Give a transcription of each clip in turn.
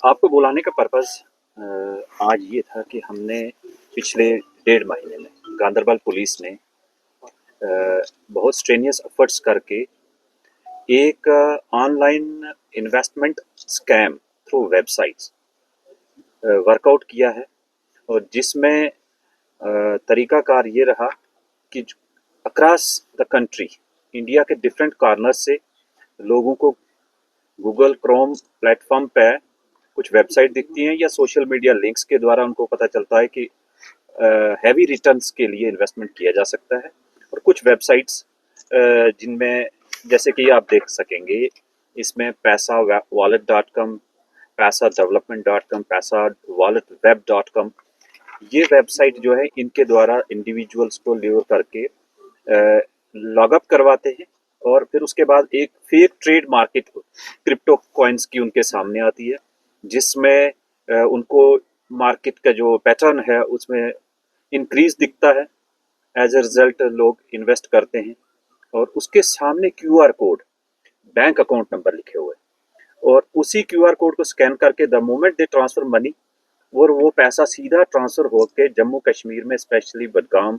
आपको बुलाने का पर्पज़ आज ये था कि हमने पिछले 1.5 महीने में गांदरबल पुलिस ने बहुत स्ट्रेनियस एफर्ट्स करके एक online investment scam through websites workout किया है और जिसमें तरीकाकार ये रहा कि अक्रॉस द कंट्री इंडिया के डिफरेंट कॉर्नर से लोगों को गूगल क्रोम प्लेटफॉर्म पे कुछ वेबसाइट दिखती हैं या सोशल मीडिया लिंक्स के द्वारा उनको पता चलता है कि हैवी रिटर्न्स के लिए इन्वेस्टमेंट किया जा सकता है। और कुछ वेबसाइट्स जिनमें जैसे कि आप देख सकेंगे इसमें पैसा वॉलेट.com, पैसा डेवलपमेंट.com, पैसा वॉलेट वेब.com, ये वेबसाइट जो है इनके द्वारा इंडिविजुअल्स को ल्योर करके लॉगअप करवाते हैं और फिर उसके बाद एक fake trade market crypto coins की उनके सामने आती है, जिसमें उनको मार्केट का जो पैटर्न है उसमें इंक्रीज दिखता है। एज ए रिजल्ट लोग इन्वेस्ट करते हैं और उसके सामने QR code, bank account number लिखे हुए और उसी QR कोड को स्कैन करके the moment they transfer money और वो पैसा सीधा ट्रांसफर होकर जम्मू कश्मीर में स्पेशली बडगाम,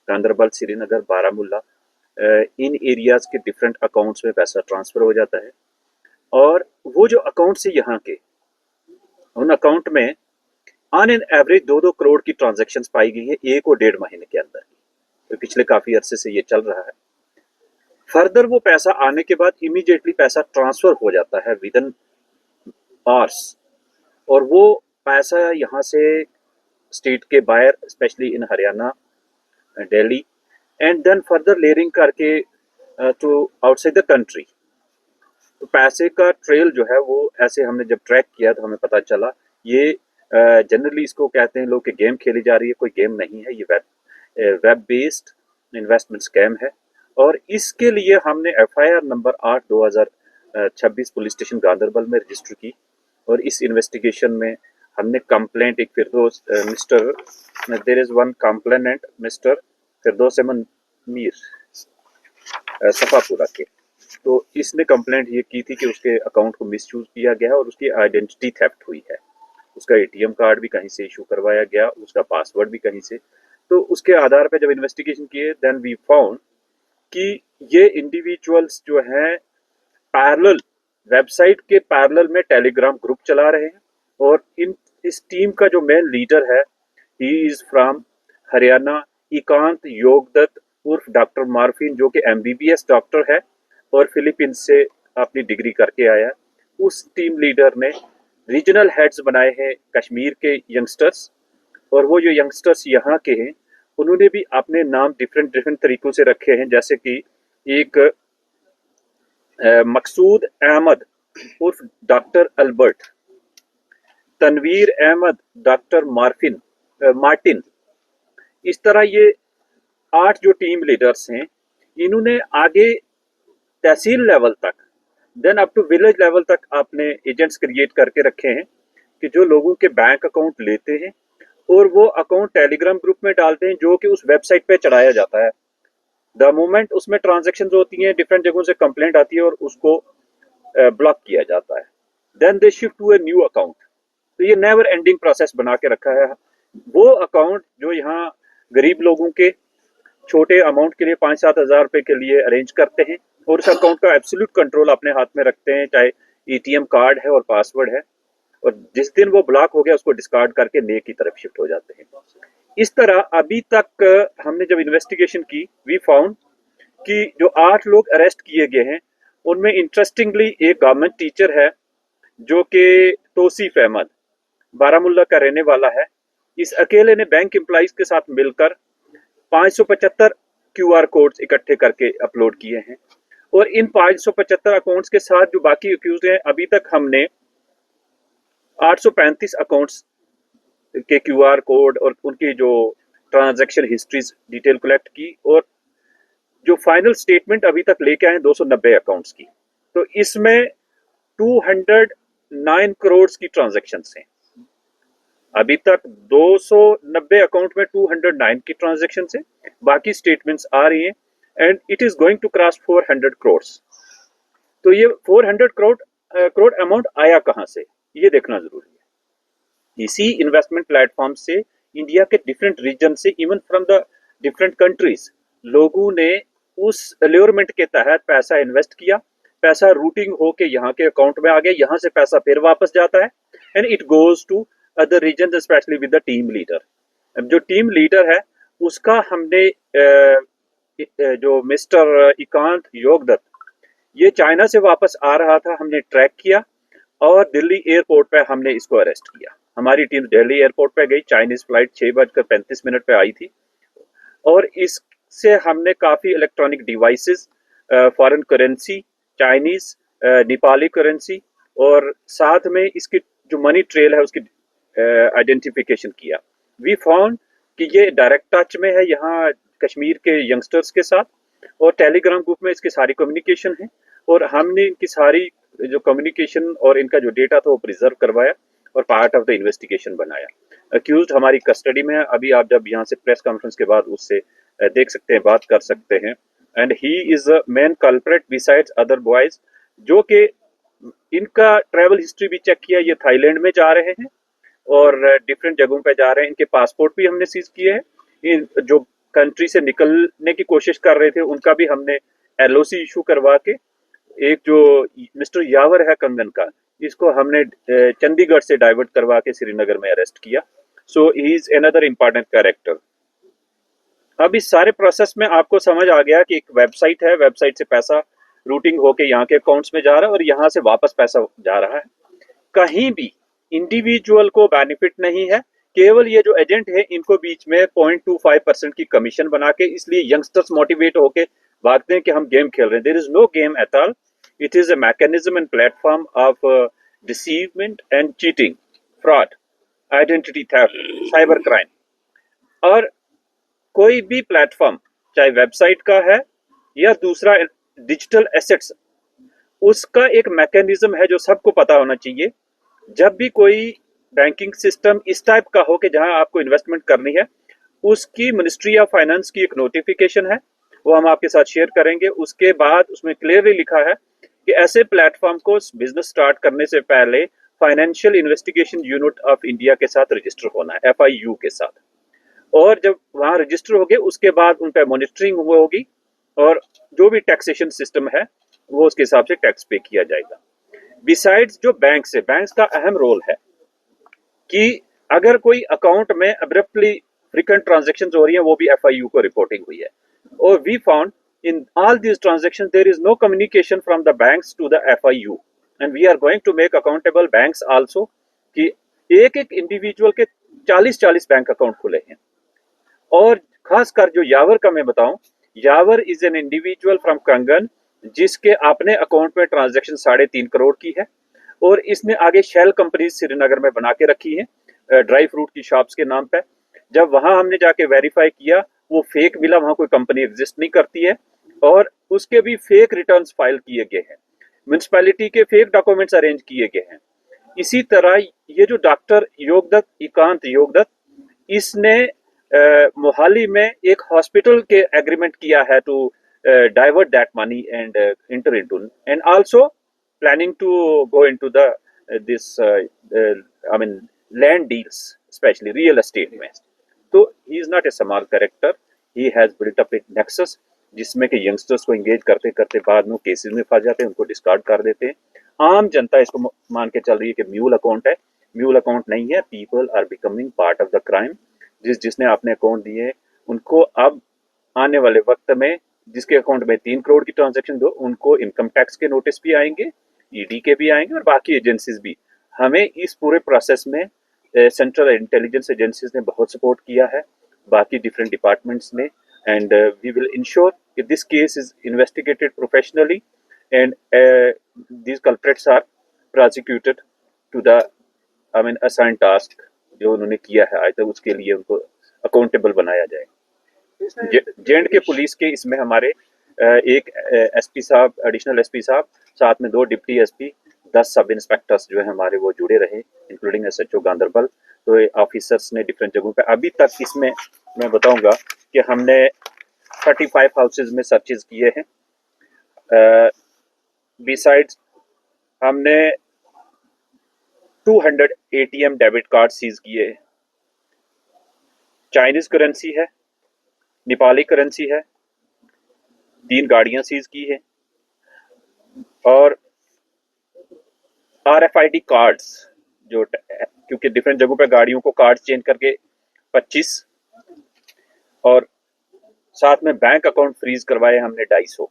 गांदरबल, श्रीनगर, बारामूला इन एरियाज के डिफरेंट अकाउंट्स में पैसा ट्रांसफर हो जाता है। और वो जो अकाउंट से यहाँ के उन अकाउंट में ऑन एन एवरेज 2-2 करोड़ की ट्रांजैक्शंस पाई गई है 1 और 1.5 महीने के अंदर। तो पिछले काफी अरसे से ये चल रहा है। फर्दर वो पैसा आने के बाद इमीडिएटली पैसा ट्रांसफर हो जाता है विद इन आवर्स और वो पैसा यहाँ से स्टेट के बाहर specially in Haryana, Delhi and then further layering करके टू आउटसाइड द कंट्री। तो पैसे का ट्रेल जो है वो ऐसे हमने जब ट्रैक किया तो हमें पता चला ये जनरली इसको कहते हैं लोग कि गेम खेली जा रही है। कोई गेम नहीं है, ये वेब बेस्ड इन्वेस्टमेंट स्कैम है। और इसके लिए हमने FIR number 8/2026 police station Ganderbal में रजिस्टर की और इस इन्वेस्टिगेशन में हमने कंप्लेंट एक Firdous mister there is one complainant mister Firdous Ahmad Mir Safapura के, तो इसने कंप्लेंट ये की थी कि उसके अकाउंट को मिसयूज किया गया और उसकी आइडेंटिटी थेफ्ट हुई है। उसका ATM कार्ड भी कहीं से इशू करवाया गया, उसका पासवर्ड भी कहीं से। तो उसके आधार पर जब इन्वेस्टिगेशन किए देन वी फाउंड कि ये इंडिविजुअल्स जो हैं पैरेलल वेबसाइट के पैरेलल में टेलीग्राम ग्रुप चला रहे हैं और इस टीम का जो मेन लीडर है ही इज फ्रॉम हरियाणा, एकांत योगदत्त उर्फ डॉक्टर मार्फिन, जो कि MBBS डॉक्टर है और फिलीपींस से अपनी डिग्री करके आया। उस टीम लीडर ने रीजनल हेड्स बनाए हैं कश्मीर के यंगस्टर्स और वो जो यंगस्टर्स यहाँ के हैं उन्होंने भी अपने नाम डिफरेंट तरीकों से रखे हैं, जैसे कि एक मकसूद अहमद उर्फ doctor Albert, Tanveer Ahmed doctor Martin. इस तरह ये 8 जो टीम लीडर्स हैं इन्होंने आगे तहसील लेवल तक then up to village level तक अपने एजेंट्स क्रिएट करके रखे हैं कि जो लोगों के बैंक अकाउंट लेते हैं और वो अकाउंट टेलीग्राम ग्रुप में डालते हैं जो कि उस वेबसाइट पे चढ़ाया जाता है। द मोमेंट उसमें ट्रांजैक्शंस होती हैं डिफरेंट जगहों से कंप्लेंट आती है और उसको ब्लॉक किया जाता है। Then they shift to a new account. तो ये नेवर एंडिंग प्रोसेस बना के रखा है। वो अकाउंट जो यहाँ गरीब लोगों के छोटे अमाउंट के लिए 5-7 हज़ार रुपए के लिए अरेंज करते हैं और उस अकाउंट का एब्सोल्यूट कंट्रोल अपने हाथ में रखते हैं, चाहे ATM कार्ड है और पासवर्ड है, और जिस दिन वो ब्लॉक हो गया उसको डिस्कार्ड करके नए की तरफ शिफ्ट हो जाते हैं। इस तरह अभी तक हमने जब इन्वेस्टिगेशन की वी फाउंड कि जो 8 लोग अरेस्ट किए गए हैं उनमें इंटरेस्टिंगली एक गवर्नमेंट टीचर है जो कि तौसीफ अहमद बारामूला का रहने वाला है। इस अकेले ने बैंक एम्प्लॉइज के साथ मिलकर 575 QR कोड्स इकट्ठे करके अपलोड किए हैं और इन 575 अकाउंट्स के साथ जो बाकी अक्यूज्ड हैं अभी तक हमने 835 अकाउंट्स के QR कोड और उनकी जो ट्रांजैक्शन हिस्ट्रीज डिटेल कलेक्ट की और जो फाइनल स्टेटमेंट अभी तक लेके आए 290 अकाउंट्स की। तो इसमें 209 करोड़ की ट्रांजैक्शंस हैं। अभी तक 290 अकाउंट में 209 की ट्रांजैक्शन है, बाकी स्टेटमेंट्स आ रही हैं and it is going to cross 400 crore. तो ये 400 करोड़ अमाउंट आया कहां से? ये देखना जरूरी है। इसी इन्वेस्टमेंट प्लेटफॉर्म से इंडिया के डिफरेंट रीजन से, even from the different countries, लोगों ने उस अल्योरमेंट के तहत पैसा इन्वेस्ट किया, पैसा रूटिंग होके यहाँ के अकाउंट में आ गया, यहाँ से पैसा फिर वापस जाता है and it goes to other region, specially with the team leader. अब जो टीम लीडर है उसका हमने जो मिस्टर इकांत योगदत्त, ये चाइना से वापस आ रहा था, हमने ट्रैक किया और दिल्ली एयरपोर्ट पे हमने इसको अरेस्ट किया। हमारी टीम दिल्ली एयरपोर्ट पे गई, चाइनीज फ्लाइट 6:35 पे आई थी और इससे हमने काफ़ी electronic devices, foreign currency, Chinese, Nepali currency और साथ में इसकी जो मनी ट्रेल है उसकी आइडेंटिफिकेशन किया। वी फाउंड कि ये डायरेक्ट टच में है यहाँ कश्मीर के यंगस्टर्स के साथ और टेलीग्राम ग्रुप में इसकी सारी कम्युनिकेशन है और हमने इनकी सारी जो कम्युनिकेशन और इनका जो डेटा था वो प्रिजर्व करवाया और पार्ट ऑफ द इन्वेस्टिगेशन बनाया। अक्यूज्ड हमारी कस्टडी में है, अभी आप जब यहाँ से प्रेस कॉन्फ्रेंस के बाद उससे देख सकते हैं, बात कर सकते हैं। And he is a main culprit besides other boys, जो कि इनका ट्रैवल हिस्ट्री भी चेक किया, ये थाईलैंड में जा रहे हैं और डिफरेंट जगहों पे जा रहे हैं। इनके पासपोर्ट भी हमने सीज किए हैं। जो कंट्री से निकलने की कोशिश कर रहे थे उनका भी हमने एलओसी इशू करवा के, एक जो मिस्टर यावर है कंगन का, इसको हमने चंडीगढ़ से डाइवर्ट करवा के श्रीनगर में अरेस्ट किया। So he is another important character. अब इस सारे प्रोसेस में आपको समझ आ गया कि एक वेबसाइट है, वेबसाइट से पैसा रूटिंग होके यहाँ के अकाउंट्स में जा रहा है और यहाँ से वापस पैसा जा रहा है। कहीं भी इंडिविजुअल को बेनिफिट नहीं है, केवल ये जो एजेंट है इनको बीच में 0.25% की कमीशन बना के, इसलिए यंगस्टर्स मोटिवेट होके भागते हैं कि हम गेम खेल रहे हैं। There is no game at all, it is a mechanism and platform of deceivement and cheating, fraud, identity theft, cyber crime. और कोई भी प्लेटफॉर्म, चाहे वेबसाइट का है या दूसरा डिजिटल एसेट्स, उसका एक मैकेनिज्म है जो सबको पता होना चाहिए। जब भी कोई बैंकिंग सिस्टम इस टाइप का हो कि जहां आपको इन्वेस्टमेंट करनी है, उसकी मिनिस्ट्री ऑफ फाइनेंस की एक नोटिफिकेशन है, वो हम आपके साथ शेयर करेंगे। उसके बाद उसमें क्लियरली लिखा है कि ऐसे प्लेटफॉर्म को बिजनेस स्टार्ट करने से पहले financial investigation unit of India के साथ रजिस्टर होना है, FIU के साथ। और जब वहां रजिस्टर हो गए उसके बाद उन पर मॉनिटरिंग होगी और जो भी टैक्सेशन सिस्टम है वो उसके हिसाब से टैक्स पे किया जाएगा। बिसाइड्स जो बैंक्स है, बैंक्स का अहम रोल है कि अगर कोई अकाउंट में अब्रप्टली फ्रीक्वेंट ट्रांजैक्शन हो रही है, वो भी FIU को रिपोर्टिंग हुई है। और we found in all these transaction there is no communication from the banks to the FIU and we are going to make accountable banks also कि एक एक इंडिविजुअल के 40-40 बैंक अकाउंट खुले हैं। और खासकर जो यावर का मैं बताऊं, यावर इज एन इंडिविजुअल फ्रॉम कंगन जिसके अपने अकाउंट में ट्रांजैक्शन 3.5 करोड़ की है और इसने आगे शेल कंपनी श्रीनगर में बना के रखी है ड्राई फ्रूट की शॉप्स के नाम पे। जब वहां हमने जाके वेरीफाई किया, वो फेक मिला, वहां कोई कंपनी एग्जिस्ट नहीं करती है और उसके भी फेक रिटर्न्स फाइल किए गए हैं, म्युनिसिपैलिटी के फेक डॉक्यूमेंट्स अरेंज किए गए हैं। इसी तरह ये जो डॉक्टर योगदत्त, इकांत योगदत्त, इसने मोहाली में एक हॉस्पिटल के एग्रीमेंट किया है to divert that money and enter into, and also planning to go into the this I mean land deals, especially real estate में। तो he is not a small character, he has built up a nexus जिसमें कि youngsters को engage करते करते बाद में cases में फंस जाते हैं, उनको डिस्कार्ड कर देते हैं। आम जनता इसको मान के चल रही है कि म्यूल अकाउंट है, म्यूल अकाउंट नहीं है। People are becoming part of the crime. जिसने आपने अकाउंट दिए उनको अब आने वाले वक्त में, जिसके अकाउंट में 3 करोड़ की ट्रांजैक्शन दो, उनको इनकम टैक्स के नोटिस भी आएंगे, ईडी के भी आएंगे और बाकी एजेंसीज भी। हमें इस पूरे प्रोसेस में सेंट्रल इंटेलिजेंस एजेंसीज ने बहुत सपोर्ट किया है, बाकी डिफरेंट डिपार्टमेंट्स ने, एंड वी विल इंश्योर कि this case is investigated professionally and these culprits are prosecuted to the assign task जो उन्होंने किया है आज तक, उसके लिए उनको अकाउंटेबल बनाया जाए। जेएंड के पुलिस के इसमें हमारे एक एसपी साहब, एडिशनल एसपी साहब, साथ में 2 डिप्टी एसपी, 10 सब इंस्पेक्टर्स जो है हमारे वो जुड़े रहे, इंक्लूडिंग SHO गांधरबल। तो ऑफिसर्स ने डिफरेंट जगहों पे, अभी तक इसमें मैं बताऊंगा कि हमने 35 हाउसेज में सर्चेज किए हैं। बिसाइड्स हमने 200 ATM डेबिट कार्ड सीज किए, चाइनीज करेंसी है, नेपाली करेंसी है, 3 गाड़ियां सीज की है और RFID कार्ड्स जो क्योंकि डिफरेंट जगहों पे गाड़ियों को कार्ड चेंज करके 25 और साथ में बैंक अकाउंट फ्रीज करवाए हमने 250।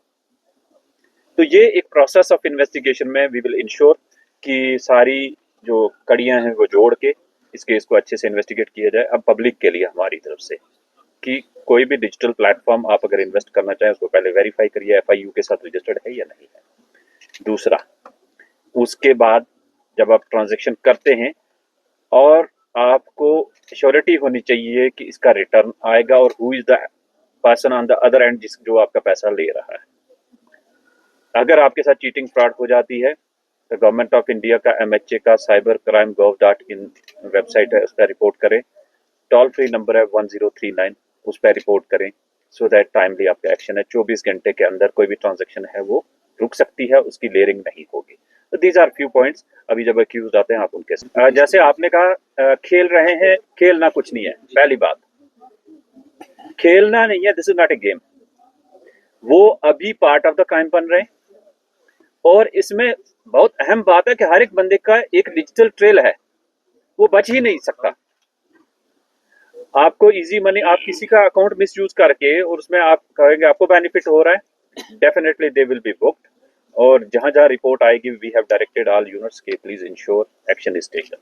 तो ये एक प्रोसेस ऑफ इन्वेस्टिगेशन में वी विल इंश्योर कि सारी जो कड़ियां हैं वो जोड़ के इस केस को अच्छे से इन्वेस्टिगेट किया जाए। अब पब्लिक के लिए हमारी तरफ से कि कोई भी डिजिटल प्लेटफॉर्म आप अगर इन्वेस्ट करना चाहें उसको पहले वेरीफाई करिए FIU के साथ रजिस्टर्ड है या नहीं है। दूसरा, उसके बाद जब आप ट्रांजैक्शन करते हैं और आपको श्योरिटी होनी चाहिए कि इसका रिटर्न आएगा और who is the person on the other and जो आपका पैसा ले रहा है। अगर आपके साथ चीटिंग फ्रॉड हो जाती है तो गवर्नमेंट ऑफ इंडिया का MHA का cybercrime.gov.in वेबसाइट है, उस पर रिपोर्ट करें। टोल फ्री नंबर है 1039, उस पर रिपोर्ट करें सो दैट टाइमली आपका एक्शन है। 24 घंटे के अंदर कोई भी ट्रांजैक्शन है वो रुक सकती है, उसकी लेयरिंग नहीं होगी। तो दीज आर फ्यू पॉइंट्स। अभी जब एक्यूज आते हैं आप उनके जैसे आपने कहा खेल रहे हैं, खेलना कुछ नहीं है। पहली बात, खेलना नहीं है, this is not a game. वो अभी पार्ट ऑफ द क्राइम बन रहे हैं और इसमें बहुत अहम बात है कि हर एक बंदे का एक डिजिटल ट्रेल है, वो बच ही नहीं सकता। आपको इजी मनी, आप किसी का अकाउंट मिसयूज करके और उसमें आप कहेंगे आपको बेनिफिट हो रहा है, definitely they will be booked. और जहां जहां रिपोर्ट आएगी we have directed all units के please ensure action is taken.